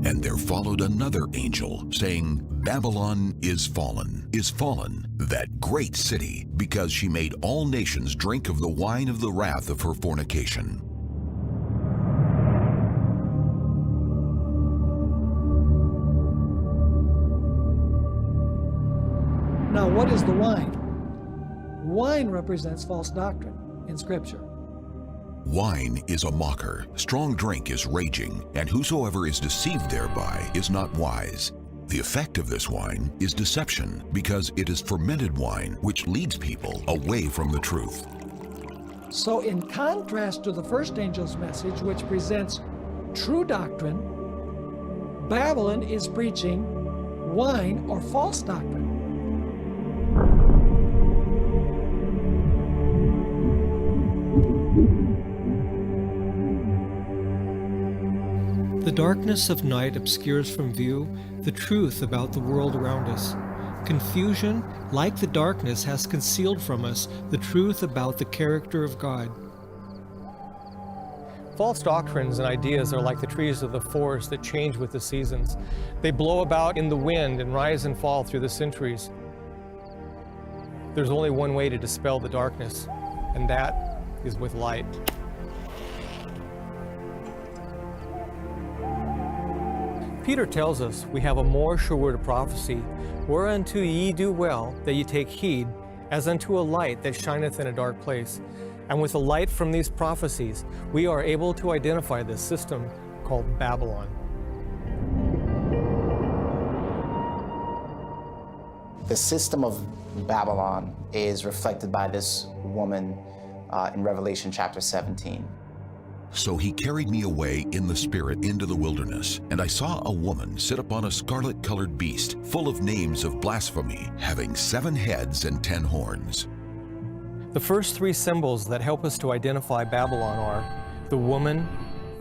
And there followed another angel, saying, Babylon is fallen, that great city, because she made all nations drink of the wine of the wrath of her fornication. Now, what is the wine? Wine represents false doctrine in Scripture. Wine is a mocker, strong drink is raging, and whosoever is deceived thereby is not wise. The effect of this wine is deception, because it is fermented wine, which leads people away from the truth. So in contrast to the first angel's message, which presents true doctrine, Babylon is preaching wine or false doctrine. The darkness of night obscures from view the truth about the world around us. Confusion, like the darkness, has concealed from us the truth about the character of God. False doctrines and ideas are like the trees of the forest that change with the seasons. They blow about in the wind and rise and fall through the centuries. There's only one way to dispel the darkness, and that is with light. Peter tells us we have a more sure word of prophecy, whereunto ye do well that ye take heed, as unto a light that shineth in a dark place. And with the light from these prophecies, we are able to identify this system called Babylon. The system of Babylon is reflected by this woman in Revelation chapter 17. So he carried me away in the Spirit into the wilderness, and I saw a woman sit upon a scarlet-colored beast, full of names of blasphemy, having 7 heads and 10 horns. The first 3 symbols that help us to identify Babylon are the woman,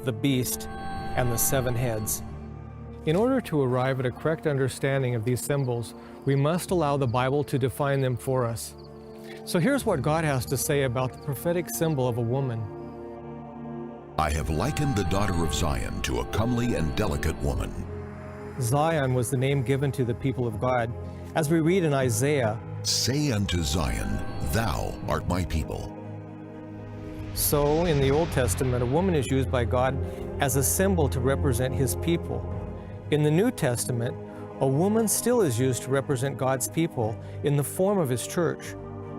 the beast, and the 7 heads. In order to arrive at a correct understanding of these symbols, we must allow the Bible to define them for us. So here's what God has to say about the prophetic symbol of a woman. I have likened the daughter of Zion to a comely and delicate woman. Zion was the name given to the people of God. As we read in Isaiah, Say unto Zion, Thou art my people. So in the Old Testament, a woman is used by God as a symbol to represent His people. In the New Testament, a woman still is used to represent God's people in the form of His church.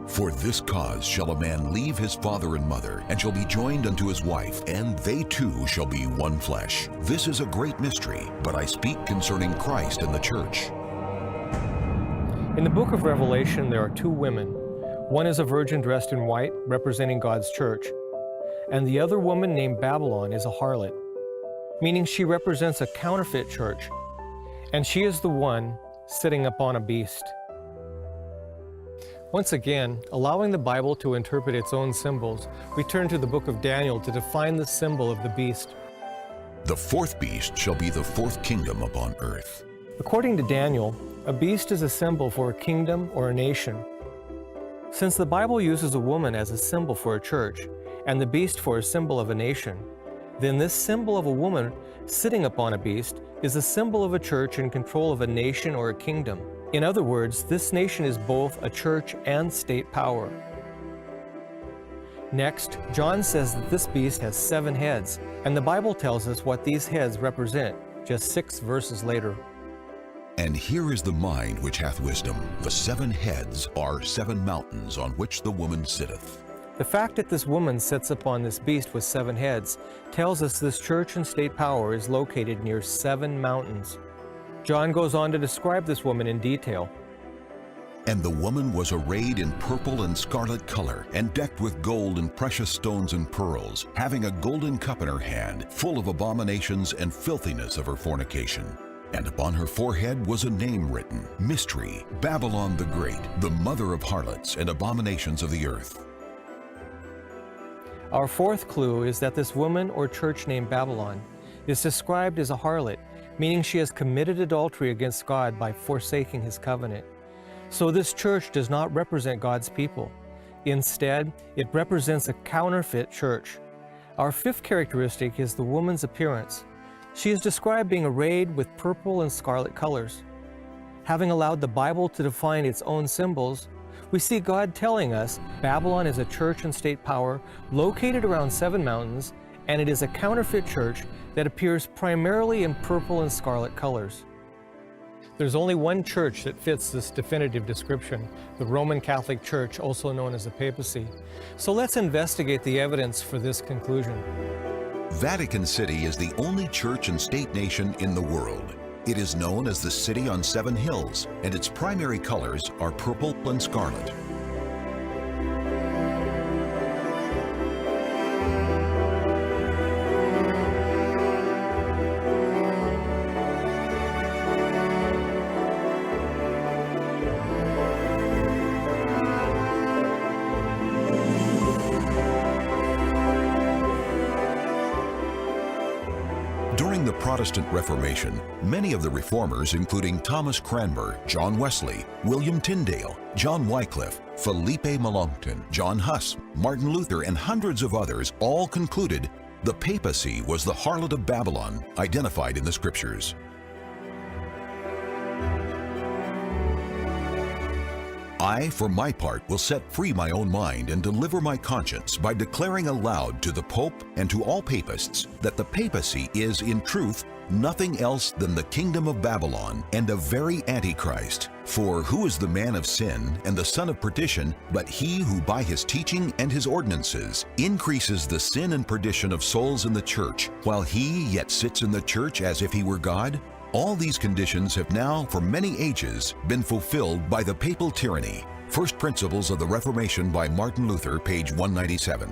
For this cause shall a man leave his father and mother, and shall be joined unto his wife, and they two shall be one flesh. This is a great mystery, but I speak concerning Christ and the church. In the book of Revelation, there are 2 women. One is a virgin dressed in white, representing God's church, and the other woman named Babylon is a harlot, meaning she represents a counterfeit church, and she is the one sitting upon a beast. Once again, allowing the Bible to interpret its own symbols, we turn to the book of Daniel to define the symbol of the beast. The 4th beast shall be the 4th kingdom upon earth. According to Daniel, a beast is a symbol for a kingdom or a nation. Since the Bible uses a woman as a symbol for a church, and the beast for a symbol of a nation, then this symbol of a woman sitting upon a beast is a symbol of a church in control of a nation or a kingdom. In other words, this nation is both a church and state power. Next, John says that this beast has 7 heads, and the Bible tells us what these heads represent, just 6 verses later. And here is the mind which hath wisdom. The 7 heads are 7 mountains on which the woman sitteth. The fact that this woman sits upon this beast with 7 heads tells us this church and state power is located near 7 mountains. John goes on to describe this woman in detail. And the woman was arrayed in purple and scarlet color, and decked with gold and precious stones and pearls, having a golden cup in her hand, full of abominations and filthiness of her fornication. And upon her forehead was a name written, Mystery, Babylon the Great, the mother of harlots and abominations of the earth. Our 4th clue is that this woman or church named Babylon is described as a harlot, meaning she has committed adultery against God by forsaking His covenant. So this church does not represent God's people. Instead, it represents a counterfeit church. Our 5th characteristic is the woman's appearance. She is described being arrayed with purple and scarlet colors. Having allowed the Bible to define its own symbols, we see God telling us Babylon is a church and state power located around 7 mountains, and it is a counterfeit church that appears primarily in purple and scarlet colors. There's only one church that fits this definitive description, the Roman Catholic Church, also known as the papacy. So let's investigate the evidence for this conclusion. Vatican City is the only church and state nation in the world. It is known as the City on 7 Hills, and its primary colors are purple and scarlet. During the Protestant Reformation, many of the reformers, including Thomas Cranmer, John Wesley, William Tyndale, John Wycliffe, Felipe Melanchthon, John Huss, Martin Luther, and hundreds of others, all concluded the papacy was the harlot of Babylon, identified in the Scriptures. I, for my part, will set free my own mind and deliver my conscience by declaring aloud to the Pope and to all papists that the papacy is, in truth, nothing else than the kingdom of Babylon and a very Antichrist. For who is the man of sin and the son of perdition but he who by his teaching and his ordinances increases the sin and perdition of souls in the church, while he yet sits in the church as if he were God? All these conditions have now, for many ages, been fulfilled by the papal tyranny. First Principles of the Reformation by Martin Luther, page 197.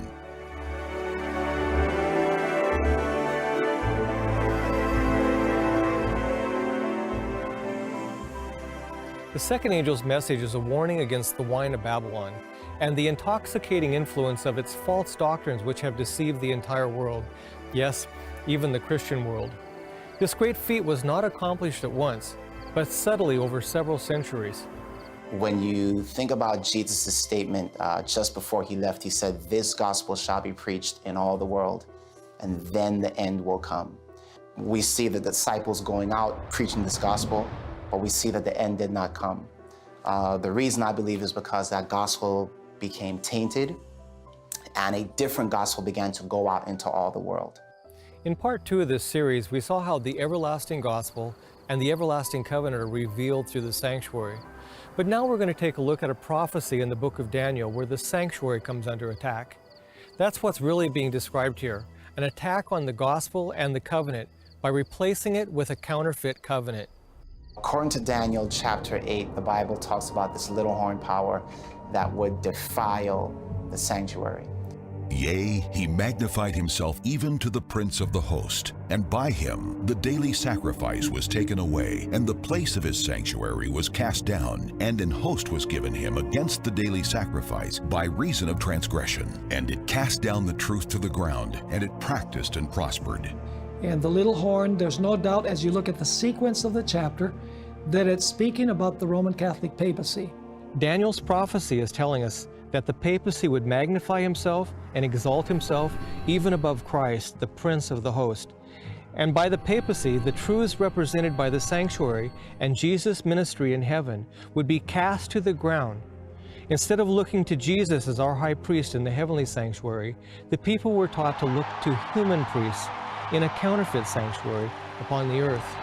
The second angel's message is a warning against the wine of Babylon and the intoxicating influence of its false doctrines which have deceived the entire world. Yes, even the Christian world. This great feat was not accomplished at once, but subtly over several centuries. When you think about Jesus' statement just before he left, he said, "This gospel shall be preached in all the world, and then the end will come." We see the disciples going out preaching this gospel, but we see that the end did not come. The reason I believe is because that gospel became tainted, and a different gospel began to go out into all the world. In part 2 of this series, we saw how the everlasting gospel and the everlasting covenant are revealed through the sanctuary. But now we're going to take a look at a prophecy in the book of Daniel where the sanctuary comes under attack. That's what's really being described here, an attack on the gospel and the covenant by replacing it with a counterfeit covenant. According to Daniel chapter 8, the Bible talks about this little horn power that would defile the sanctuary. Yea, he magnified himself even to the prince of the host, and by him the daily sacrifice was taken away, and the place of his sanctuary was cast down, and an host was given him against the daily sacrifice by reason of transgression. And it cast down the truth to the ground, and it practiced and prospered. And the little horn, there's no doubt as you look at the sequence of the chapter that it's speaking about the Roman Catholic papacy. Daniel's prophecy is telling us that the papacy would magnify himself and exalt himself even above Christ, the Prince of the host. And by the papacy, the truths represented by the sanctuary and Jesus' ministry in heaven would be cast to the ground. Instead of looking to Jesus as our high priest in the heavenly sanctuary, the people were taught to look to human priests in a counterfeit sanctuary upon the earth.